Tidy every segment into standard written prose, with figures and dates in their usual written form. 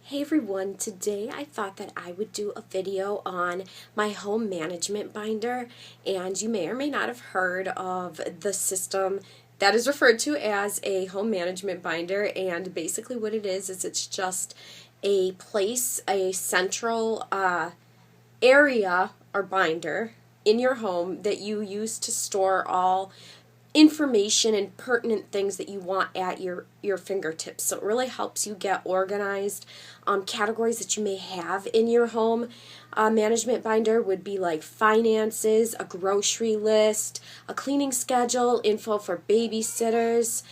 Hey everyone, today I thought that I would do a video on my home management binder, and you may or may not have heard of the system that is referred to as a home management binder. And basically what it is it's just a place, a central area or binder in your home that you use to store all information and pertinent things that you want at your fingertips. So it really helps you get organized. Categories that you may have in your home management binder would be like finances, a grocery list, a cleaning schedule, info for babysitters,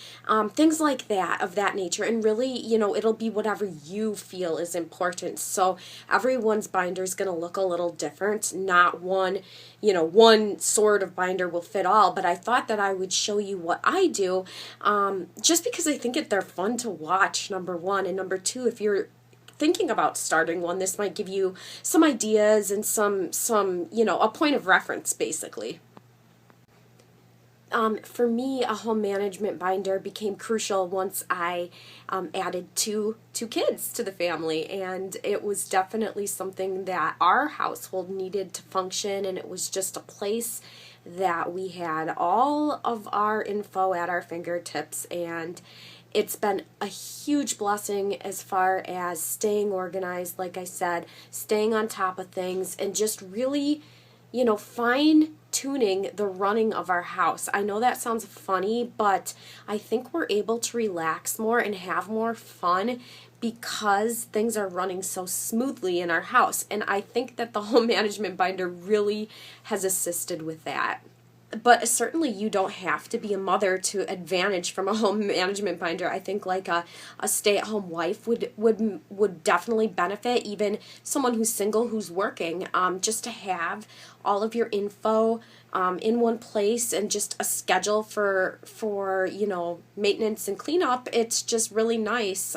things like that, of that nature. And really, it'll be whatever you feel is important. So everyone's binder is going to look a little different. Not one sort of binder will fit all, but I thought that I would show you what I do, just because I think they're fun to watch, number one. And number two, if you're thinking about starting one, this might give you some ideas and some a point of reference, basically. For me, a home management binder became crucial once I added two kids to the family, and it was definitely something that our household needed to function, and it was just a place that we had all of our info at our fingertips. And it's been a huge blessing as far as staying organized, like I said, staying on top of things, and just really, fine-tuning the running of our house. I know that sounds funny, but I think we're able to relax more and have more fun because things are running so smoothly in our house. And I think that the home management binder really has assisted with that. But certainly you don't have to be a mother to advantage from a home management binder. I think like a stay-at-home wife would definitely benefit, even someone who's single, who's working, just to have all of your info in one place, and just a schedule for maintenance and cleanup. It's just really nice.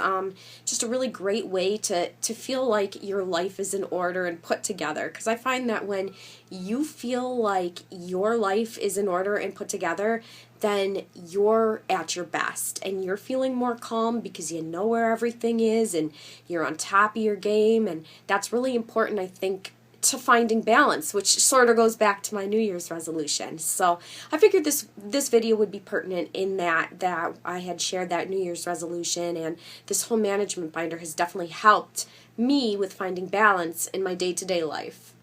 Just a really great way to feel like your life is in order and put together. Because I find that when you feel like your life is in order and put together, then you're at your best and you're feeling more calm because you know where everything is and you're on top of your game. And that's really important, I think, to finding balance, which sort of goes back to my New Year's resolution. So I figured this video would be pertinent in that I had shared that New Year's resolution, and this home management binder has definitely helped me with finding balance in my day-to-day life.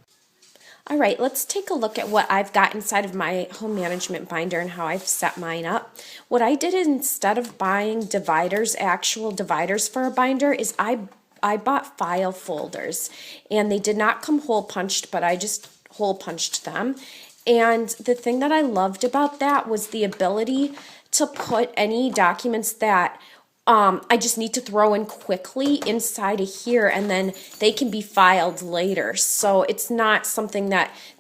All right, let's take a look at what I've got inside of my home management binder and how I've set mine up. What I did, instead of buying dividers, actual dividers for a binder, is I bought file folders, and they did not come hole punched, but I just hole punched them. And the thing that I loved about that was the ability to put any documents that I just need to throw in quickly inside of here, and then they can be filed later. So it's not something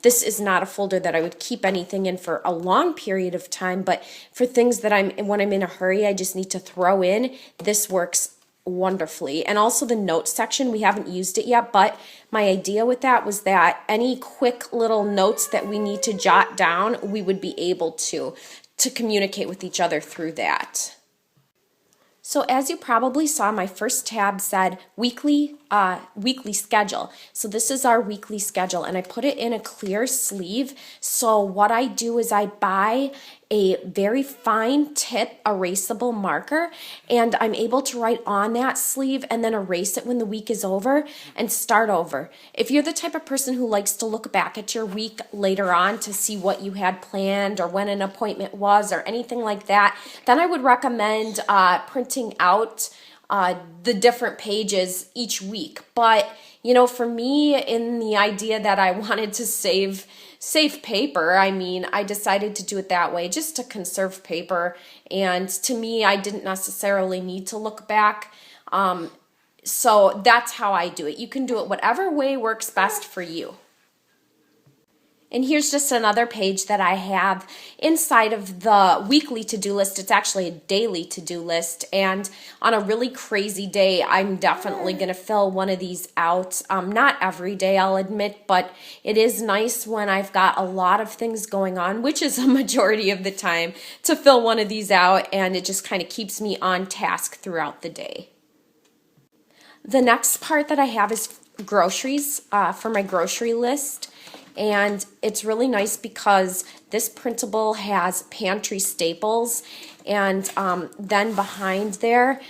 this is not a folder that I would keep anything in for a long period of time, but for things that when I'm in a hurry, I just need to throw in, this works wonderfully. And also the notes section, we haven't used it yet, but my idea with that was that any quick little notes that we need to jot down, we would be able to communicate with each other through that. So as you probably saw, my first tab said weekly schedule. So this is our weekly schedule, and I put it in a clear sleeve. So what I do is I buy a very fine tip erasable marker, and I'm able to write on that sleeve and then erase it when the week is over and start over. If you're the type of person who likes to look back at your week later on to see what you had planned or when an appointment was or anything like that, then I would recommend printing out the different pages each week. But for me, in the idea that I wanted to save paper, I decided to do it that way, just to conserve paper. And to me, I didn't necessarily need to look back. So that's how I do it. You can do it whatever way works best for you. And here's just another page that I have inside of the weekly to-do list. It's actually a daily to-do list. And on a really crazy day, I'm definitely going to fill one of these out. Not every day, I'll admit, but it is nice when I've got a lot of things going on, which is a majority of the time, to fill one of these out. And it just kind of keeps me on task throughout the day. The next part that I have is groceries for my grocery list. And it's really nice because this printable has pantry staples. And then behind there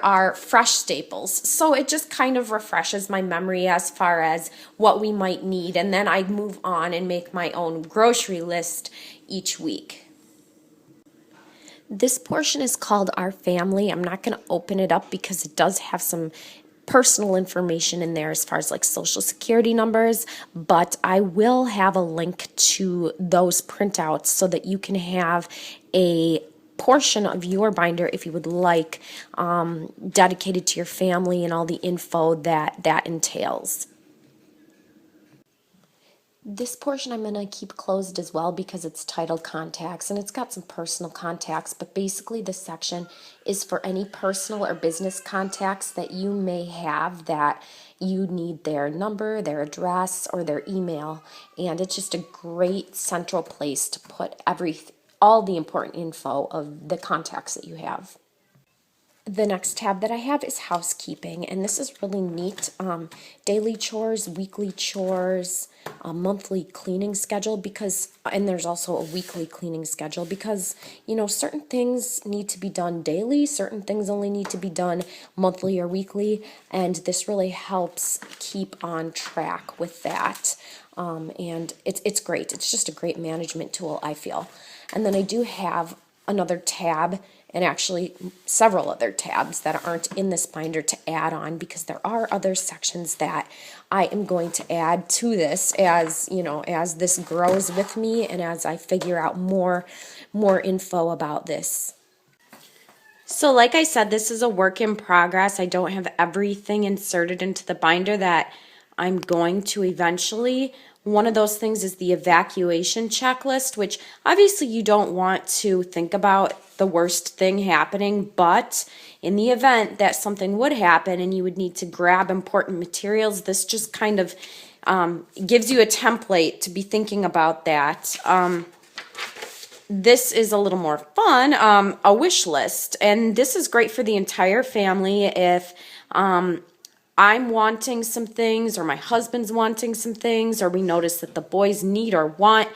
are fresh staples. So it just kind of refreshes my memory as far as what we might need. And then I move on and make my own grocery list each week. This portion is called Our Family. I'm not going to open it up because it does have some personal information in there as far as like social security numbers, but I will have a link to those printouts so that you can have a portion of your binder, if you would like, dedicated to your family and all the info that entails. This portion I'm going to keep closed as well because it's titled Contacts, and it's got some personal contacts, but basically this section is for any personal or business contacts that you may have that you need their number, their address, or their email, and it's just a great central place to put all the important info of the contacts that you have. The next tab that I have is housekeeping, and this is really neat. Daily chores, weekly chores, a monthly cleaning schedule and there's also a weekly cleaning schedule because, certain things need to be done daily, certain things only need to be done monthly or weekly, and this really helps keep on track with that. And it's great. It's just a great management tool, I feel. And then I do have another tab, and actually several other tabs that aren't in this binder to add on because there are other sections that I am going to add to this as this grows with me and as I figure out more info about this. So like I said, this is a work in progress. I don't have everything inserted into the binder that I'm going to eventually. One of those things is the evacuation checklist, which obviously you don't want to think about the worst thing happening, but in the event that something would happen and you would need to grab important materials, this just kind of gives you a template to be thinking about that. This is a little more fun, a wish list, and this is great for the entire family if I'm wanting some things or my husband's wanting some things or we notice that the boys need or want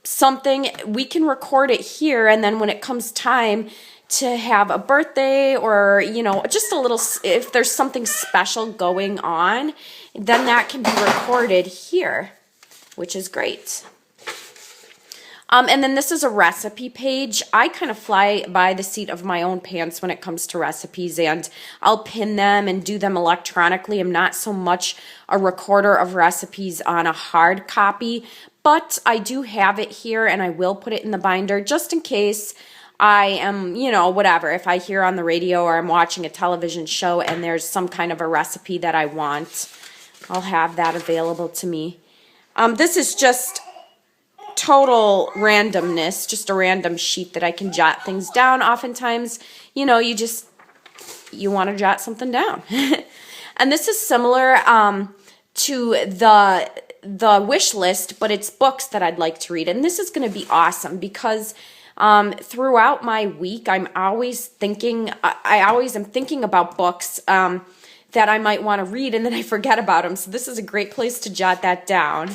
something. We can record it here, and then when it comes time to have a birthday or just a little, if there's something special going on, then that can be recorded here, which is great. And then this is a recipe page. I kind of fly by the seat of my own pants when it comes to recipes, and I'll pin them and do them electronically. I'm not so much a recorder of recipes on a hard copy, but I do have it here, and I will put it in the binder just in case I am, whatever. If I hear on the radio or I'm watching a television show and there's some kind of a recipe that I want, I'll have that available to me. This is just total randomness, just a random sheet that I can jot things down. Oftentimes, you want to jot something down. And this is similar to the wish list, but it's books that I'd like to read. And this is going to be awesome because throughout my week, I always am thinking about books that I might want to read, and then I forget about them. So this is a great place to jot that down.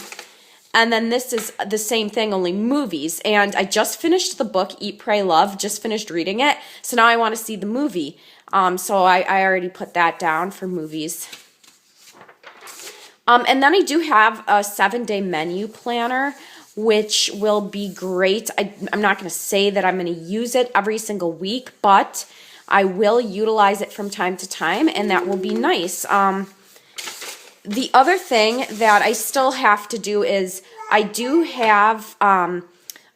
And then this is the same thing, only movies. And I just finished the book, Eat, Pray, Love, just finished reading it. So now I want to see the movie. So I already put that down for movies. And then I do have a 7-day menu planner, which will be great. I'm not going to say that I'm going to use it every single week, but I will utilize it from time to time, and that will be nice. The other thing that I still have to do is I do have a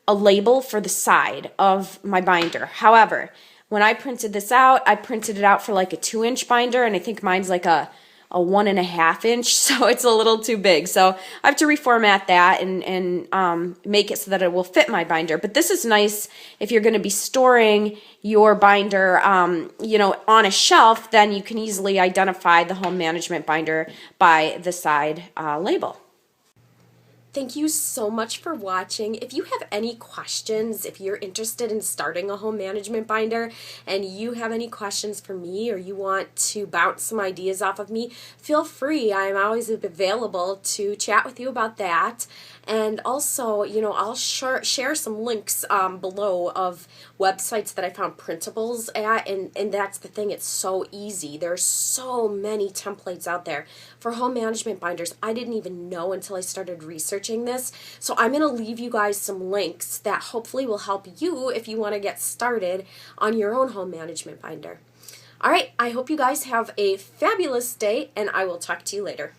label for the side of my binder. However, when I printed this out, I printed it out for like a 2-inch binder, and I think mine's like a 1.5 inch, so it's a little too big. So I have to reformat that and make it so that it will fit my binder. But this is nice if you're going to be storing your binder, on a shelf. Then you can easily identify the home management binder by the side label. Thank you so much for watching. If you have any questions, if you're interested in starting a home management binder and you have any questions for me or you want to bounce some ideas off of me, feel free. I'm always available to chat with you about that. And also, I'll share some links below of websites that I found printables at, and that's the thing, it's so easy. There's so many templates out there for home management binders. I didn't even know until I started researching this. So I'm going to leave you guys some links that hopefully will help you if you want to get started on your own home management binder. All right, I hope you guys have a fabulous day, and I will talk to you later.